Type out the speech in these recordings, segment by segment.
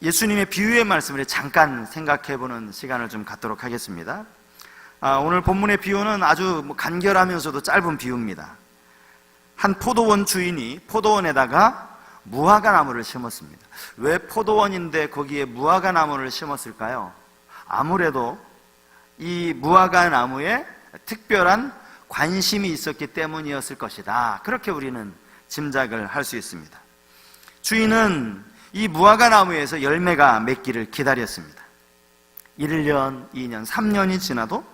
예수님의 비유의 말씀을 잠깐 생각해보는 시간을 좀 갖도록 하겠습니다. 오늘 본문의 비유는 아주 간결하면서도 짧은 비유입니다. 한 포도원 주인이 포도원에다가 무화과나무를 심었습니다. 왜 포도원인데 거기에 무화과나무를 심었을까요? 아무래도 이 무화과나무에 특별한 관심이 있었기 때문이었을 것이다. 그렇게 우리는 짐작을 할 수 있습니다. 주인은 이 무화과나무에서 열매가 맺기를 기다렸습니다. 1년, 2년, 3년이 지나도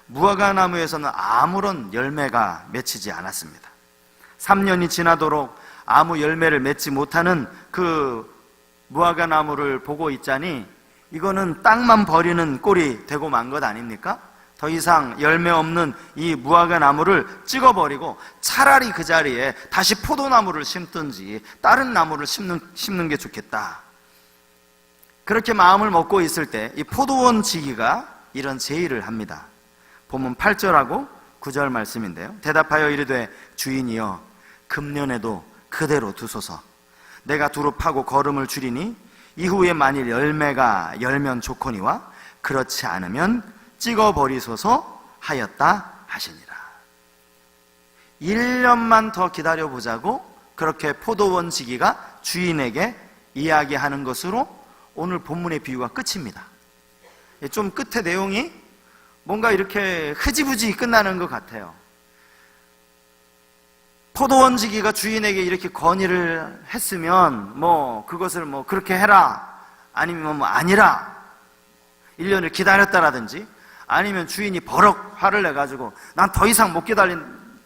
무화과나무에서는 아무런 열매가 맺히지 않았습니다. 3년이 지나도록 아무 열매를 맺지 못하는 그 무화과나무를 보고 있자니 이거는 땅만 버리는 꼴이 되고 만 것 아닙니까? 더 이상 열매 없는 이 무화과나무를 찍어버리고 차라리 그 자리에 다시 포도나무를 심든지 다른 나무를 심는 게 좋겠다. 그렇게 마음을 먹고 있을 때 이 포도원 지기가 이런 제의를 합니다. 본문 8절하고 9절 말씀인데요. 대답하여 이르되 주인이여 금년에도 그대로 두소서. 내가 두루 파고 거름을 줄이니 이후에 만일 열매가 열면 좋거니와 그렇지 않으면 찍어버리소서 하였다 하시니라. 1년만 더 기다려보자고 그렇게 포도원 지기가 주인에게 이야기하는 것으로 오늘 본문의 비유가 끝입니다. 좀 끝에 내용이 뭔가 이렇게 흐지부지 끝나는 것 같아요. 포도원 지기가 주인에게 이렇게 건의를 했으면 그것을 그렇게 해라 아니면 아니라 1년을 기다렸다라든지 아니면 주인이 버럭 화를 내가지고 난 더 이상 못 기다릴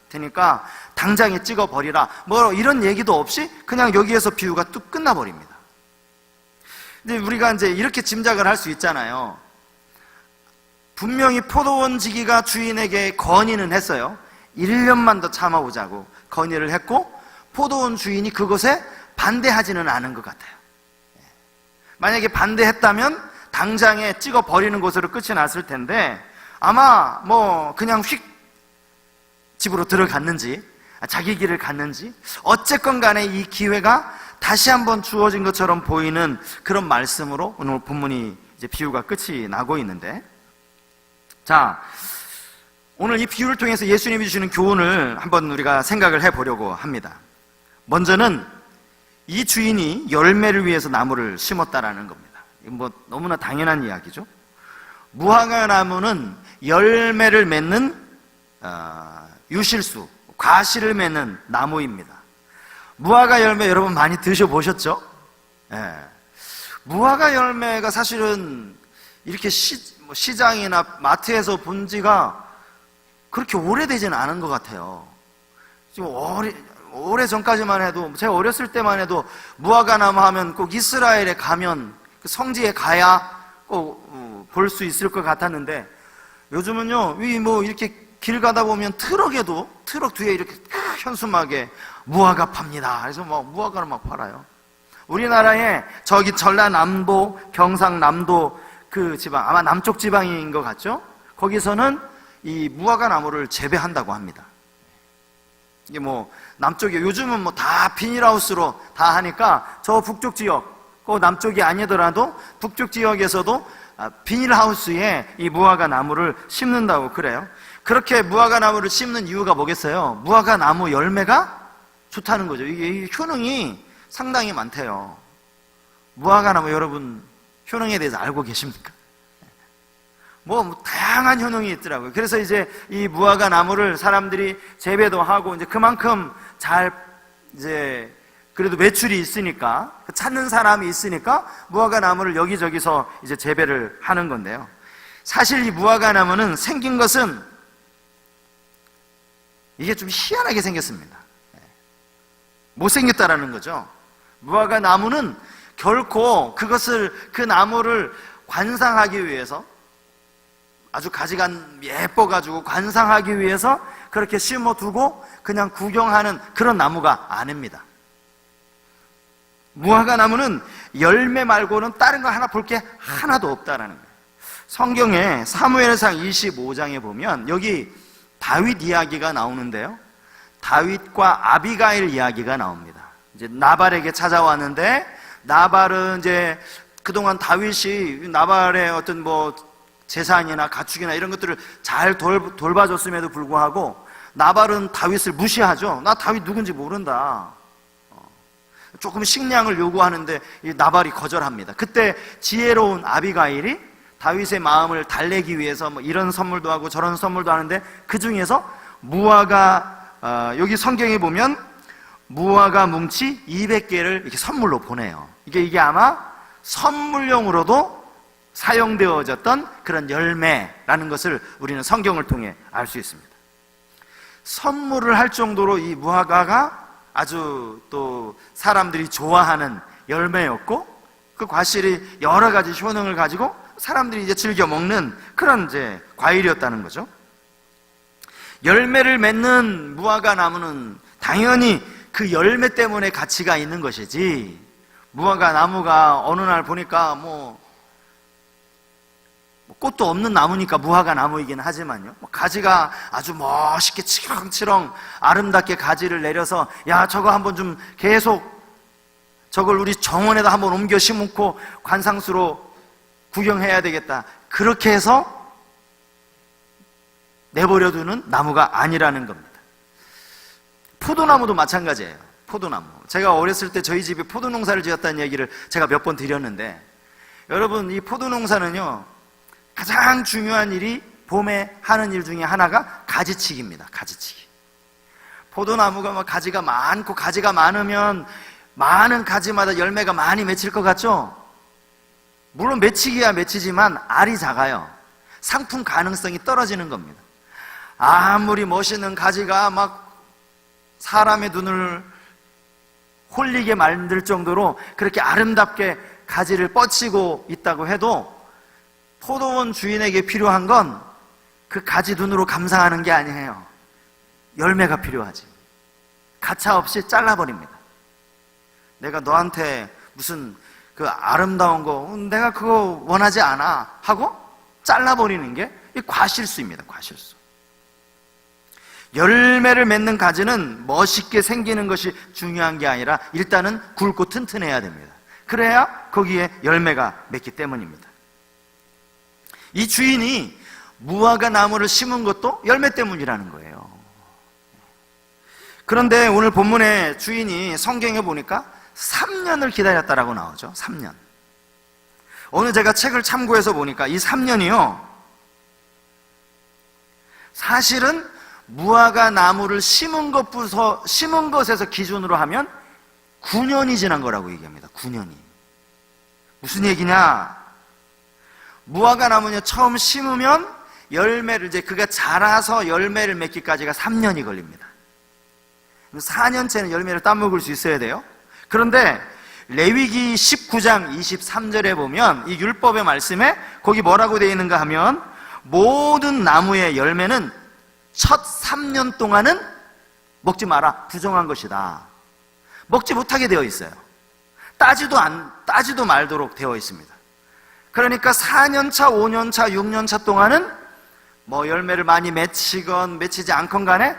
테니까 당장에 찍어버리라 이런 얘기도 없이 그냥 여기에서 비유가 뚝 끝나버립니다. 근데 우리가 이제 이렇게 짐작을 할 수 있잖아요. 분명히 포도원 지기가 주인에게 건의는 했어요. 1년만 더 참아보자고 건의를 했고 포도원 주인이 그것에 반대하지는 않은 것 같아요. 만약에 반대했다면 당장에 찍어버리는 것으로 끝이 났을 텐데 아마 그냥 휙 집으로 들어갔는지 자기 길을 갔는지 어쨌건 간에 이 기회가 다시 한번 주어진 것처럼 보이는 그런 말씀으로 오늘 본문이 이제 비유가 끝이 나고 있는데, 자, 오늘 이 비유를 통해서 예수님이 주시는 교훈을 한번 우리가 생각을 해보려고 합니다. 먼저는 이 주인이 열매를 위해서 나무를 심었다라는 겁니다. 이건 너무나 당연한 이야기죠. 무화과나무는 열매를 맺는 유실수, 과실을 맺는 나무입니다. 무화과 열매 여러분 많이 드셔보셨죠? 예. 무화과 열매가 사실은 이렇게 시장이나 마트에서 본 지가 그렇게 오래되지는 않은 것 같아요. 지금 오래 전까지만 해도, 제가 어렸을 때만 해도 무화과나무 하면 꼭 이스라엘에 가면 그 성지에 가야 꼭 볼 수 있을 것 같았는데, 요즘은요 이렇게 길 가다 보면 트럭 뒤에 이렇게 현수막에 무화과 팝니다. 그래서 무화과를 막 팔아요. 우리나라에 저기 전라남도, 경상남도 그 지방, 아마 남쪽 지방인 것 같죠? 거기서는 이 무화과 나무를 재배한다고 합니다. 이게 남쪽에 요즘은 다 비닐하우스로 다 하니까 저 북쪽 지역, 그 남쪽이 아니더라도 북쪽 지역에서도 비닐하우스에 이 무화과 나무를 심는다고 그래요. 그렇게 무화과 나무를 심는 이유가 뭐겠어요? 무화과 나무 열매가 좋다는 거죠. 이게 효능이 상당히 많대요. 무화과 나무 여러분 효능에 대해서 알고 계십니까? 다양한 효능이 있더라고요. 그래서 이제 이 무화과 나무를 사람들이 재배도 하고 이제 그만큼 그래도 매출이 있으니까, 찾는 사람이 있으니까 무화과 나무를 여기저기서 이제 재배를 하는 건데요. 사실 이 무화과 나무는 생긴 것은 이게 좀 희한하게 생겼습니다. 못생겼다라는 거죠. 무화과 나무는 결코 그 나무를 관상하기 위해서, 아주 가지가 예뻐가지고 관상하기 위해서 그렇게 심어두고 그냥 구경하는 그런 나무가 아닙니다. 무화과 나무는 열매 말고는 다른 거 하나 볼 게 하나도 없다라는 거예요. 성경에 사무엘상 25장에 보면 여기 다윗 이야기가 나오는데요. 다윗과 아비가일 이야기가 나옵니다. 이제 나발에게 찾아왔는데 나발은 이제 그동안 다윗이 나발의 어떤 뭐 재산이나 가축이나 이런 것들을 잘 돌봐줬음에도 불구하고 나발은 다윗을 무시하죠. 나 다윗 누군지 모른다. 조금 식량을 요구하는데 이 나발이 거절합니다. 그때 지혜로운 아비가일이 다윗의 마음을 달래기 위해서 뭐 이런 선물도 하고 저런 선물도 하는데 그 중에서 무화과, 여기 성경에 보면 무화과 뭉치 200개를 이렇게 선물로 보내요. 이게 아마 선물용으로도 사용되어졌던 그런 열매라는 것을 우리는 성경을 통해 알 수 있습니다. 선물을 할 정도로 이 무화과가 아주 또 사람들이 좋아하는 열매였고, 그 과실이 여러 가지 효능을 가지고 사람들이 이제 즐겨 먹는 그런 이제 과일이었다는 거죠. 열매를 맺는 무화과 나무는 당연히 그 열매 때문에 가치가 있는 것이지, 무화과 나무가 어느 날 보니까 뭐 꽃도 없는 나무니까 무화과 나무이긴 하지만요, 가지가 아주 멋있게 치렁치렁 아름답게 가지를 내려서 야 저거 한번 좀 계속 저걸 우리 정원에다 한번 옮겨 심고 관상수로 구경해야 되겠다, 그렇게 해서 내버려두는 나무가 아니라는 겁니다. 포도나무도 마찬가지예요. 포도나무, 제가 어렸을 때 저희 집에 포도 농사를 지었다는 얘기를 제가 몇 번 드렸는데, 여러분 이 포도 농사는요 가장 중요한 일이 봄에 하는 일 중에 하나가 가지치기입니다. 가지치기. 포도나무가 막 가지가 많고, 가지가 많으면 많은 가지마다 열매가 많이 맺힐 것 같죠? 물론 맺히기야 맺히지만 알이 작아요. 상품 가능성이 떨어지는 겁니다. 아무리 멋있는 가지가 막 사람의 눈을 홀리게 만들 정도로 그렇게 아름답게 가지를 뻗치고 있다고 해도 포도원 주인에게 필요한 건 그 가지 눈으로 감상하는 게 아니에요. 열매가 필요하지. 가차없이 잘라버립니다. 내가 너한테 무슨 그 아름다운 거 내가 그거 원하지 않아 하고 잘라버리는 게 이 과실수입니다. 과실수. 열매를 맺는 가지는 멋있게 생기는 것이 중요한 게 아니라 일단은 굵고 튼튼해야 됩니다. 그래야 거기에 열매가 맺기 때문입니다. 이 주인이 무화과 나무를 심은 것도 열매 때문이라는 거예요. 그런데 오늘 본문의 주인이 성경에 보니까 3년을 기다렸다라고 나오죠. 3년. 오늘 제가 책을 참고해서 보니까 이 3년이요, 사실은 무화과 나무를 심은 것에서 기준으로 하면 9년이 지난 거라고 얘기합니다. 9년이. 무슨 얘기냐? 무화과 나무는 처음 심으면 열매를, 이제 그가 자라서 열매를 맺기까지가 3년이 걸립니다. 4년째는 열매를 따먹을 수 있어야 돼요. 그런데 레위기 19장 23절에 보면 이 율법의 말씀에 거기 뭐라고 되어 있는가 하면, 모든 나무의 열매는 첫 3년 동안은 먹지 마라, 부정한 것이다. 먹지 못하게 되어 있어요. 따지도 말도록 되어 있습니다. 그러니까 4년차, 5년차, 6년차 동안은 뭐 열매를 많이 맺히건 맺히지 않건 간에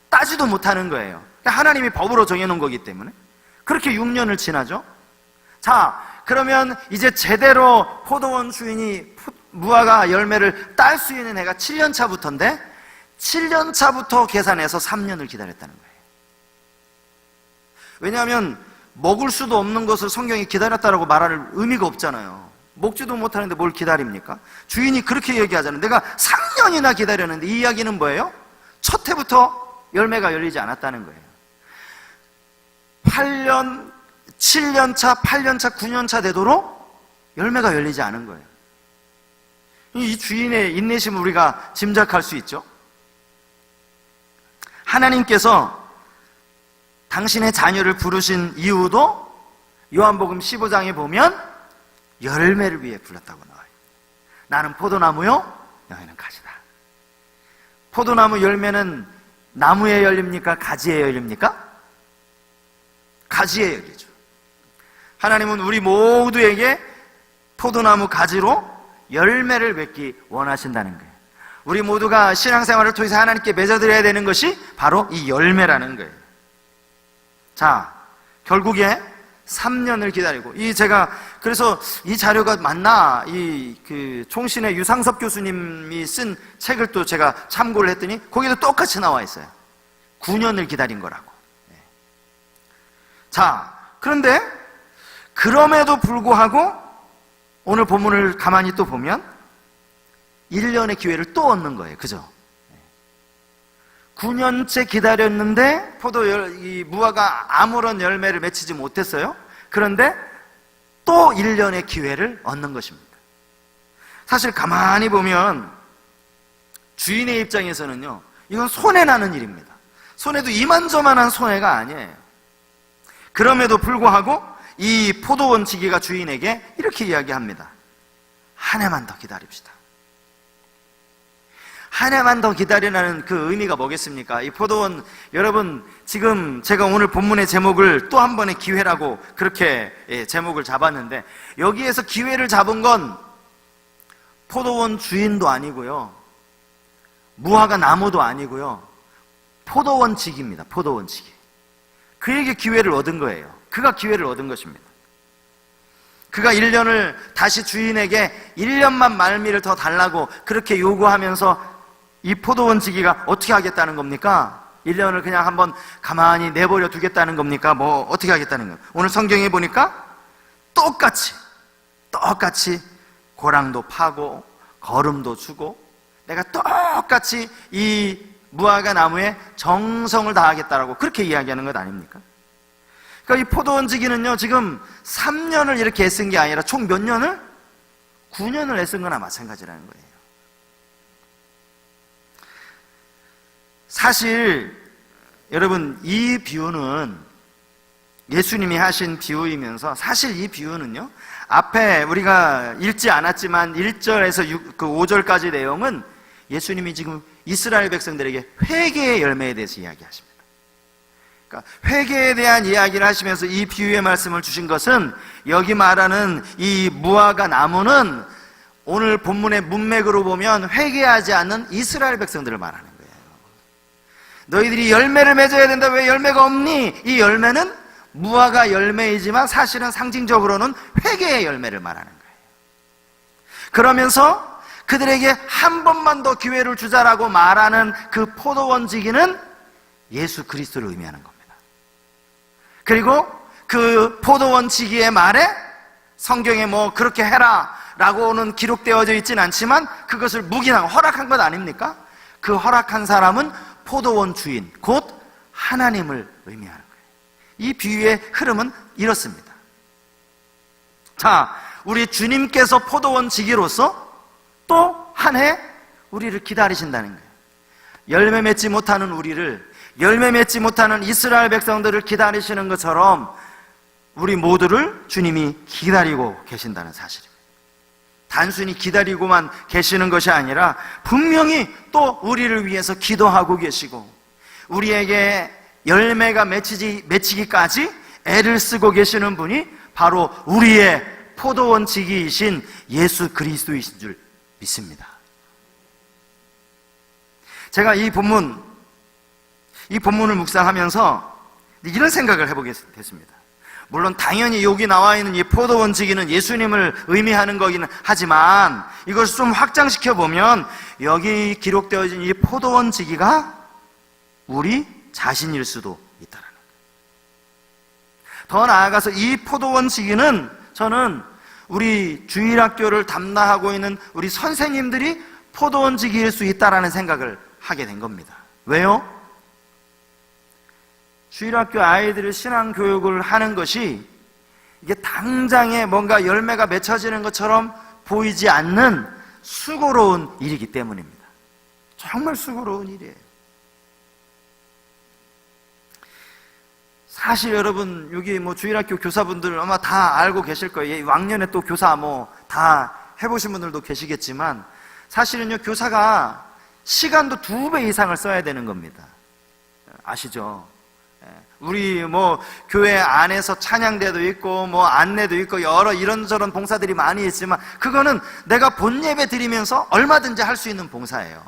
따지도 못하는 거예요. 하나님이 법으로 정해놓은 거기 때문에. 그렇게 6년을 지나죠. 자, 그러면 이제 제대로 포도원 주인이 무화과 열매를 딸 수 있는 해가 7년차부터인데 7년차부터 계산해서 3년을 기다렸다는 거예요. 왜냐하면 먹을 수도 없는 것을 성경이 기다렸다라고 말할 의미가 없잖아요. 먹지도 못하는데 뭘 기다립니까? 주인이 그렇게 얘기하잖아요. 내가 3년이나 기다렸는데, 이 이야기는 뭐예요? 첫 해부터 열매가 열리지 않았다는 거예요. 8년, 7년차, 8년차, 9년차 되도록 열매가 열리지 않은 거예요. 이 주인의 인내심을 우리가 짐작할 수 있죠. 하나님께서 당신의 자녀를 부르신 이유도 요한복음 15장에 보면 열매를 위해 불렀다고 나와요. 나는 포도나무요, 너희는 가지다. 포도나무 열매는 나무에 열립니까? 가지에 열립니까? 가지에 열리죠. 하나님은 우리 모두에게 포도나무 가지로 열매를 맺기 원하신다는 거예요. 우리 모두가 신앙생활을 통해서 하나님께 맺어드려야 되는 것이 바로 이 열매라는 거예요. 자, 결국에 3년을 기다리고, 제가 그래서 이 자료가 맞나, 총신의 유상섭 교수님이 쓴 책을 또 제가 참고를 했더니 거기도 똑같이 나와 있어요. 9년을 기다린 거라고. 자, 그런데 그럼에도 불구하고 오늘 본문을 가만히 또 보면 1년의 기회를 또 얻는 거예요. 그죠? 9년째 기다렸는데 이 무화과 아무런 열매를 맺히지 못했어요. 그런데 또 1년의 기회를 얻는 것입니다. 사실 가만히 보면 주인의 입장에서는요, 이건 손해나는 일입니다. 손해도 이만저만한 손해가 아니에요. 그럼에도 불구하고 이 포도원 지기가 주인에게 이렇게 이야기합니다. 한 해만 더 기다립시다. 한 해만 더 기다리라는 그 의미가 뭐겠습니까? 이 포도원, 여러분, 지금 제가 오늘 본문의 제목을 또 한 번의 기회라고 그렇게 제목을 잡았는데, 여기에서 기회를 잡은 건 포도원 주인도 아니고요, 무화과 나무도 아니고요, 포도원 지기입니다. 포도원 지기. 그에게 기회를 얻은 거예요. 그가 기회를 얻은 것입니다. 그가 1년을 다시 주인에게 1년만 말미를 더 달라고 그렇게 요구하면서 이 포도원 지기가 어떻게 하겠다는 겁니까? 1년을 그냥 한번 가만히 내버려 두겠다는 겁니까? 뭐 어떻게 하겠다는 거예요? 오늘 성경에 보니까 똑같이 고랑도 파고 거름도 주고 내가 똑같이 이 무화과 나무에 정성을 다하겠다라고 그렇게 이야기하는 것 아닙니까? 그러니까 이 포도원 지기는요, 지금 3년을 이렇게 애쓴 게 아니라 총 몇 년을? 9년을 애쓴 거나 마찬가지라는 거예요. 사실 여러분, 이 비유는 예수님이 하신 비유이면서, 사실 이 비유는요, 앞에 우리가 읽지 않았지만 1절에서 5절까지 내용은 예수님이 지금 이스라엘 백성들에게 회개의 열매에 대해서 이야기하십니다. 그러니까 회개에 대한 이야기를 하시면서 이 비유의 말씀을 주신 것은, 여기 말하는 이 무화과 나무는 오늘 본문의 문맥으로 보면 회개하지 않는 이스라엘 백성들을 말하는 거예요. 너희들이 열매를 맺어야 된다. 왜 열매가 없니? 이 열매는 무화과 열매이지만 사실은 상징적으로는 회개의 열매를 말하는 거예요. 그러면서 그들에게 한 번만 더 기회를 주자라고 말하는 그 포도원 지기는 예수 그리스도를 의미하는 겁니다. 그리고 그 포도원 지기의 말에 성경에 뭐 그렇게 해라 라고는 기록되어져 있진 않지만 그것을 묵인한, 허락한 것 아닙니까? 그 허락한 사람은 포도원 주인, 곧 하나님을 의미하는 거예요. 이 비유의 흐름은 이렇습니다. 자, 우리 주님께서 포도원 지기로서 또 한 해 우리를 기다리신다는 거예요. 열매 맺지 못하는 우리를, 열매 맺지 못하는 이스라엘 백성들을 기다리시는 것처럼 우리 모두를 주님이 기다리고 계신다는 사실입니다. 단순히 기다리고만 계시는 것이 아니라 분명히 또 우리를 위해서 기도하고 계시고 우리에게 열매가 맺히기까지 애를 쓰고 계시는 분이 바로 우리의 포도원 지기이신 예수 그리스도이신 줄 믿습니다. 제가 이 본문을 묵상하면서 이런 생각을 해보게 됐습니다. 물론 당연히 여기 나와 있는 이 포도원 지기는 예수님을 의미하는 거기는 하지만 이것을 좀 확장시켜 보면 여기 기록되어진 이 포도원 지기가 우리 자신일 수도 있다는 거예요. 더 나아가서 이 포도원 지기는 저는 우리 주일학교를 담당하고 있는 우리 선생님들이 포도원 지기일 수 있다라는 생각을 하게 된 겁니다. 왜요? 주일학교 아이들을 신앙교육을 하는 것이 이게 당장에 뭔가 열매가 맺혀지는 것처럼 보이지 않는 수고로운 일이기 때문입니다. 정말 수고로운 일이에요. 사실 여러분, 여기 뭐 주일학교 교사분들 아마 다 알고 계실 거예요. 왕년에 또 교사 뭐 다 해보신 분들도 계시겠지만 사실은요, 교사가 시간도 2배 이상을 써야 되는 겁니다. 아시죠? 우리 뭐 교회 안에서 찬양대도 있고 뭐 안내도 있고 여러 이런저런 봉사들이 많이 있지만 그거는 내가 본 예배 드리면서 얼마든지 할 수 있는 봉사예요.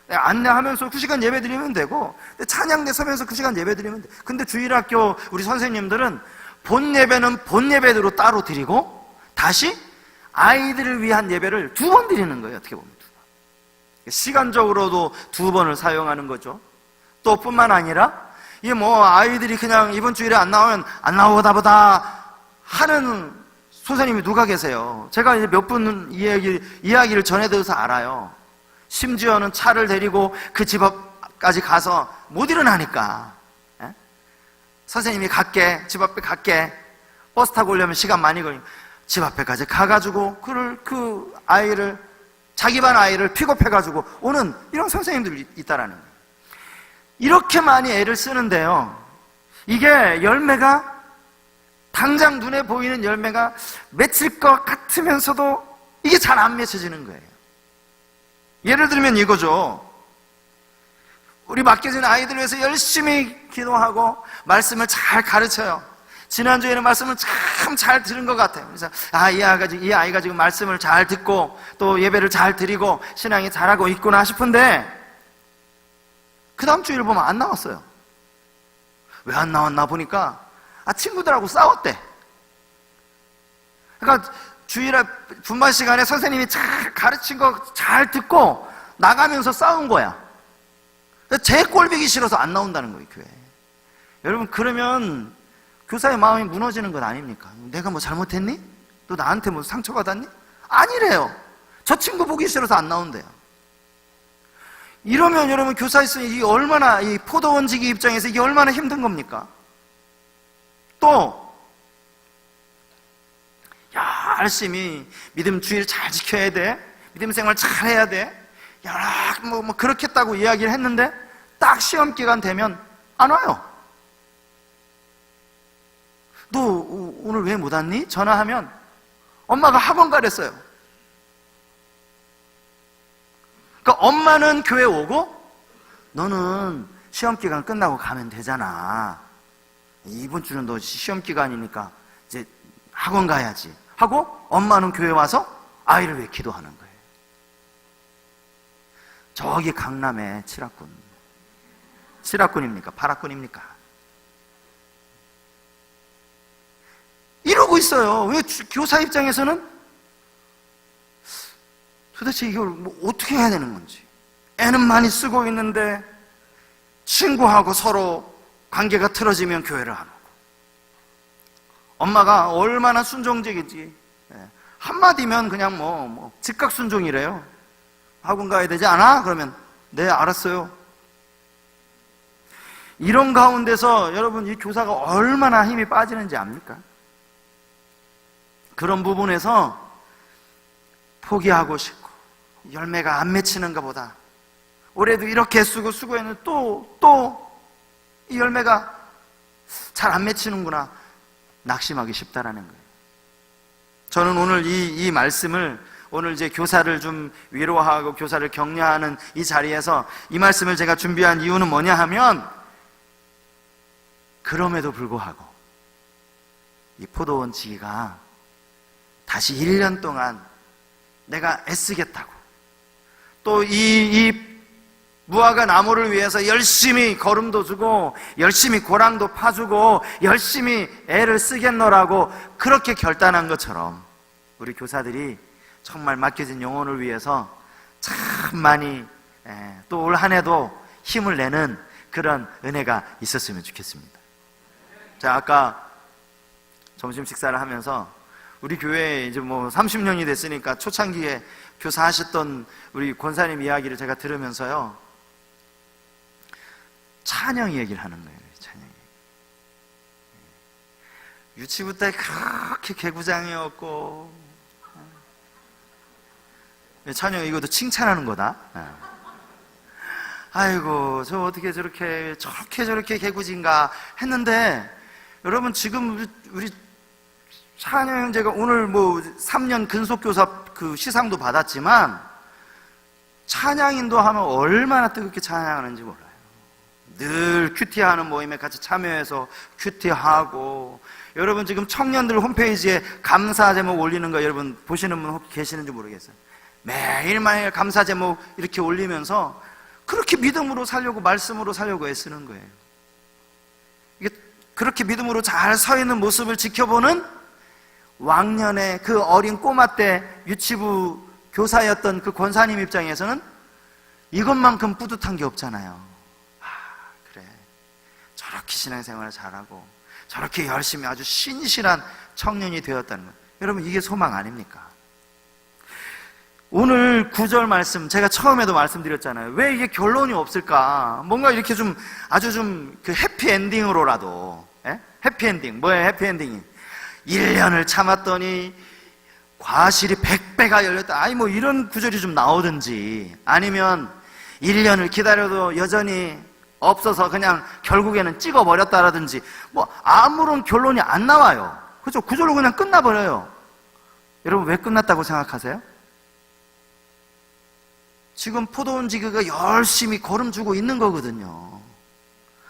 안내하면서 2시간 예배 드리면 되고 찬양대 서면서 2시간 예배 드리면 돼. 근데 주일학교 우리 선생님들은 본 예배는 본 예배대로 따로 드리고 다시 아이들을 위한 예배를 2번 드리는 거예요. 어떻게 보면 2번. 시간적으로도 2번을 사용하는 거죠. 또 뿐만 아니라 이게 뭐 아이들이 그냥 이번 주일에 안 나오면 안 나오다 보다 하는 선생님이 누가 계세요? 제가 이제 몇 분 이야기를 전해드려서 알아요. 심지어는 차를 데리고 그 집 앞까지 가서 못 일어나니까, 에? 선생님이 갈게, 집 앞에 갈게, 버스 타고 오려면 시간 많이 걸리고 집 앞에까지 가가지고 그 아이를, 자기 반 아이를 픽업해가지고 오는 이런 선생님들이 있다라는 거예요. 이렇게 많이 애를 쓰는데요, 이게 열매가 당장 눈에 보이는 열매가 맺힐 것 같으면서도 이게 잘 안 맺혀지는 거예요. 예를 들면 이거죠. 우리 맡겨진 아이들 위해서 열심히 기도하고 말씀을 잘 가르쳐요. 지난주에는 말씀을 참 잘 들은 것 같아요. 그래서 이 아이가 지금 말씀을 잘 듣고 또 예배를 잘 드리고 신앙이 잘하고 있구나 싶은데 그 다음 주일 보면 안 나왔어요. 왜 안 나왔나 보니까 친구들하고 싸웠대. 그러니까 주일에 분반 시간에 선생님이 잘 가르친 거 잘 듣고 나가면서 싸운 거야. 제 꼴보기 싫어서 안 나온다는 거예요, 교회에. 여러분, 그러면 교사의 마음이 무너지는 건 아닙니까? 내가 뭐 잘못했니? 너 나한테 뭐 상처받았니? 아니래요. 저 친구 보기 싫어서 안 나온대요. 이러면 여러분, 교사 있으면 이게 얼마나, 이 포도원지기 입장에서 이게 얼마나 힘든 겁니까? 또 열심히 믿음 주의를 잘 지켜야 돼, 믿음 생활 잘 해야 돼, 뭐 그렇겠다고 이야기를 했는데 딱 시험 기간 되면 안 와요. 너 오늘 왜 못 왔니? 전화하면 엄마가 학원 가랬어요. 그러니까 엄마는 교회 오고 너는 시험 기간 끝나고 가면 되잖아. 이번 주는 너 시험 기간이니까 이제 학원 가야지 하고 엄마는 교회 와서 아이를 위해 기도하는 거예요. 저기 강남에 칠학군입니까? 팔학군입니까? 이러고 있어요. 왜 교사 입장에서는 도대체 이걸 뭐 어떻게 해야 되는 건지. 애는 많이 쓰고 있는데 친구하고 서로 관계가 틀어지면 교회를 안 오고, 엄마가 얼마나 순종적이지, 한마디면 그냥 뭐 즉각 순종이래요. 학원 가야 되지 않아? 그러면 네, 알았어요. 이런 가운데서 여러분, 이 교사가 얼마나 힘이 빠지는지 압니까? 그런 부분에서 포기하고 싶고 열매가 안 맺히는가 보다, 올해도 이렇게 수고했는데 또 이 열매가 잘 안 맺히는구나, 낙심하기 쉽다라는 거예요. 저는 오늘 이 말씀을, 오늘 이제 교사를 좀 위로하고 교사를 격려하는 이 자리에서 이 말씀을 제가 준비한 이유는 뭐냐 하면, 그럼에도 불구하고 이 포도원지기가 다시 1년 동안 내가 애쓰겠다고, 또 이 무화과 나무를 위해서 열심히 거름도 주고 열심히 고랑도 파주고 열심히 애를 쓰겠노라고 그렇게 결단한 것처럼, 우리 교사들이 정말 맡겨진 영혼을 위해서 참 많이 또 올 한 해도 힘을 내는 그런 은혜가 있었으면 좋겠습니다. 자, 아까 점심 식사를 하면서 우리 교회에 이제 뭐 30년이 됐으니까 초창기에 교사하셨던 우리 권사님 이야기를 제가 들으면서요, 찬양 얘기를 하는 거예요. 찬양. 유치부 때 그렇게 개구장이었고, 찬양 이것도 칭찬하는 거다. 아이고, 저 어떻게 저렇게 개구진가 했는데, 여러분, 지금 우리 찬양 형제가 오늘 뭐 3년 근속교사 그 시상도 받았지만, 찬양인도 하면 얼마나 뜨겁게 찬양하는지 몰라요. 늘 큐티하는 모임에 같이 참여해서 큐티하고, 여러분 지금 청년들 홈페이지에 감사 제목 올리는 거 여러분 보시는 분 혹시 계시는지 모르겠어요. 매일매일 감사 제목 이렇게 올리면서 그렇게 믿음으로 살려고, 말씀으로 살려고 애쓰는 거예요. 이게 그렇게 믿음으로 잘 서 있는 모습을 지켜보는 왕년의 그 어린 꼬마 때 유치부 교사였던 그 권사님 입장에서는 이것만큼 뿌듯한 게 없잖아요. 그래, 저렇게 신앙생활을 잘하고 저렇게 열심히 아주 신실한 청년이 되었다는 것, 여러분 이게 소망 아닙니까? 오늘 9절 말씀, 제가 처음에도 말씀드렸잖아요. 왜 이게 결론이 없을까? 뭔가 이렇게 좀 아주 좀 그 해피엔딩으로라도, 해피엔딩, 뭐예요 해피엔딩이? 1년을 참았더니 과실이 100배가 열렸다, 아니 뭐 이런 구절이 좀 나오든지, 아니면 1년을 기다려도 여전히 없어서 그냥 결국에는 찍어버렸다라든지, 뭐 아무런 결론이 안 나와요. 그죠? 구절로 그냥 끝나버려요. 여러분 왜 끝났다고 생각하세요? 지금 포도원 지기가 열심히 걸음주고 있는 거거든요.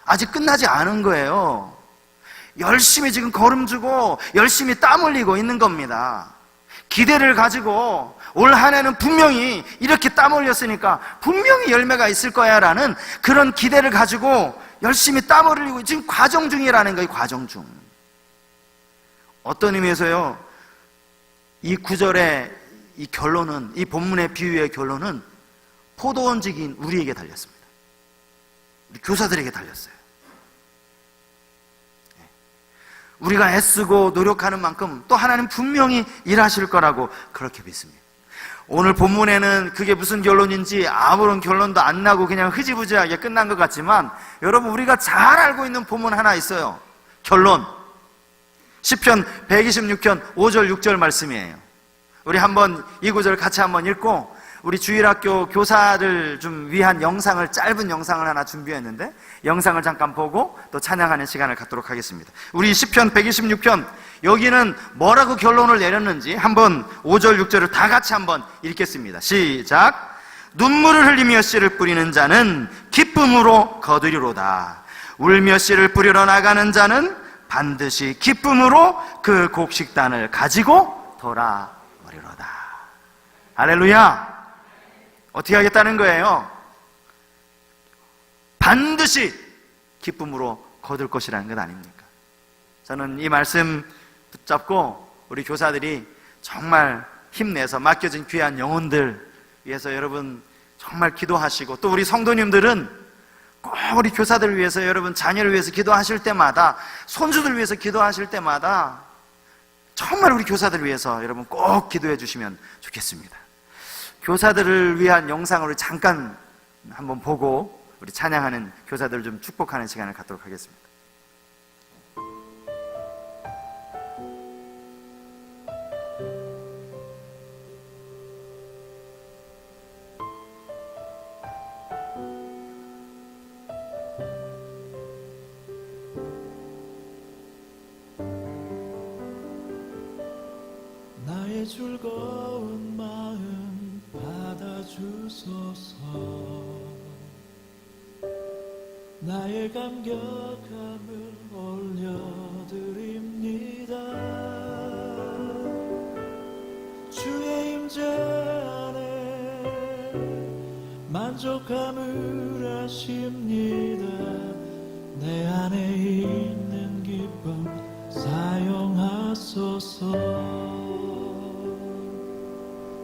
아직 끝나지 않은 거예요. 열심히 지금 걸음주고 열심히 땀 흘리고 있는 겁니다. 기대를 가지고 올 한 해는 분명히 이렇게 땀 흘렸으니까 분명히 열매가 있을 거야 라는 그런 기대를 가지고 열심히 땀 흘리고 지금 과정 중이라는 거예요. 과정 중. 어떤 의미에서요, 이 구절의 이 결론은, 이 본문의 비유의 결론은 포도원직인 우리에게 달렸습니다. 우리 교사들에게 달렸어요. 우리가 애쓰고 노력하는 만큼 또 하나님 분명히 일하실 거라고 그렇게 믿습니다. 오늘 본문에는 그게 무슨 결론인지 아무런 결론도 안 나고 그냥 흐지부지하게 끝난 것 같지만, 여러분 우리가 잘 알고 있는 본문 하나 있어요. 결론. 시편 126편 5절 6절 말씀이에요. 우리 한번 이 구절 같이 한번 읽고 우리 주일학교 교사를 좀 위한 영상을, 짧은 영상을 하나 준비했는데 영상을 잠깐 보고 또 찬양하는 시간을 갖도록 하겠습니다. 우리 시편 126편, 여기는 뭐라고 결론을 내렸는지 한번 5절 6절을 다 같이 한번 읽겠습니다. 시작. 눈물을 흘리며 씨를 뿌리는 자는 기쁨으로 거두리로다. 울며 씨를 뿌리러 나가는 자는 반드시 기쁨으로 그 곡식단을 가지고 돌아오리로다. 할렐루야. 어떻게 하겠다는 거예요? 반드시 기쁨으로 거둘 것이라는 것 아닙니까? 저는 이 말씀 붙잡고 우리 교사들이 정말 힘내서 맡겨진 귀한 영혼들 위해서 여러분 정말 기도하시고, 또 우리 성도님들은 꼭 우리 교사들을 위해서, 여러분 자녀를 위해서 기도하실 때마다, 손주들 위해서 기도하실 때마다 정말 우리 교사들을 위해서 여러분 꼭 기도해 주시면 좋겠습니다. 교사들을 위한 영상을 잠깐 한번 보고 우리 찬양하는 교사들을 좀 축복하는 시간을 갖도록 하겠습니다. 나의 즐거운 마음 받아주소서. 나의 감격함을 올려드립니다. 주의 임재 안에 만족함을 하십니다. 내 안에 있는 기쁨 사용하소서.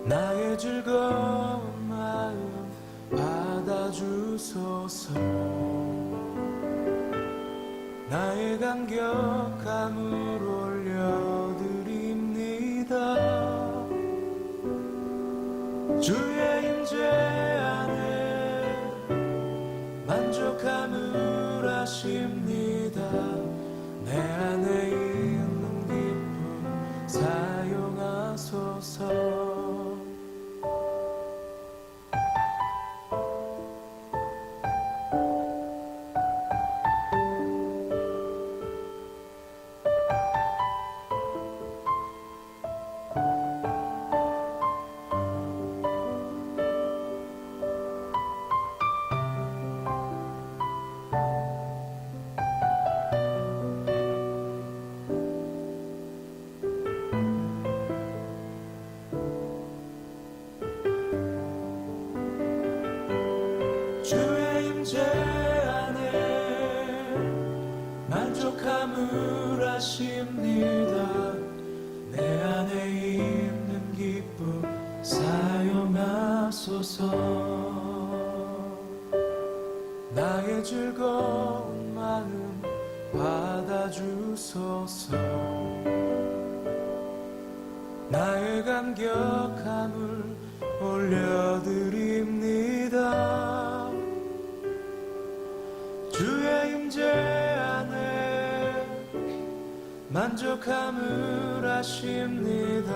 나의 즐거운 마음 받아주소서. 나의 감격함을 올려드립니다. 주의 임재 안에 만족함을 하십니다. 내 안에 있는 기쁨 사용하소서. 주의 임재 안에 만족함을 만족함을 하십니다. 내 안에 있는 기쁨 사용하소서. 나의 즐거운 마음 받아주소서. 나의 감격함을 올려드립니다. 주의 임재 안에 만족함을 하십니다.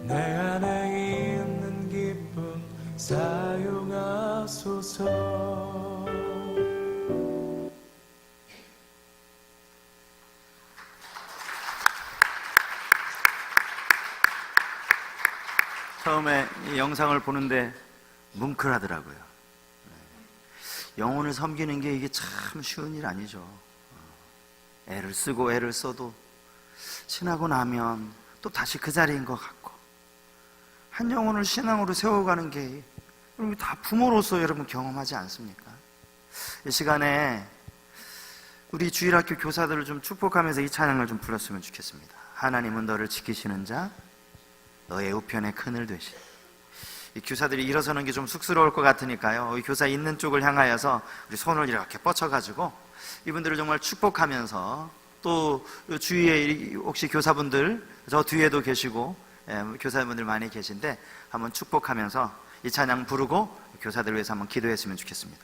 내 안에 있는 기쁨 사용하소서. 처음에 이 영상을 보는데 뭉클하더라고요. 영혼을 섬기는 게 이게 참 쉬운 일 아니죠. 애를 쓰고 애를 써도 지나고 나면 또 다시 그 자리인 것 같고, 한 영혼을 신앙으로 세워가는 게 여러분 다 부모로서 여러분 경험하지 않습니까? 이 시간에 우리 주일학교 교사들을 좀 축복하면서 이 찬양을 좀 불렀으면 좋겠습니다. 하나님은 너를 지키시는 자, 너의 우편에 그늘 되시. 이 교사들이 일어서는 게 좀 쑥스러울 것 같으니까요, 이 교사 있는 쪽을 향하여서 우리 손을 이렇게 뻗쳐가지고 이분들을 정말 축복하면서, 또 주위에 혹시 교사분들 저 뒤에도 계시고 교사분들 많이 계신데 한번 축복하면서 이 찬양 부르고 교사들 위해서 한번 기도했으면 좋겠습니다.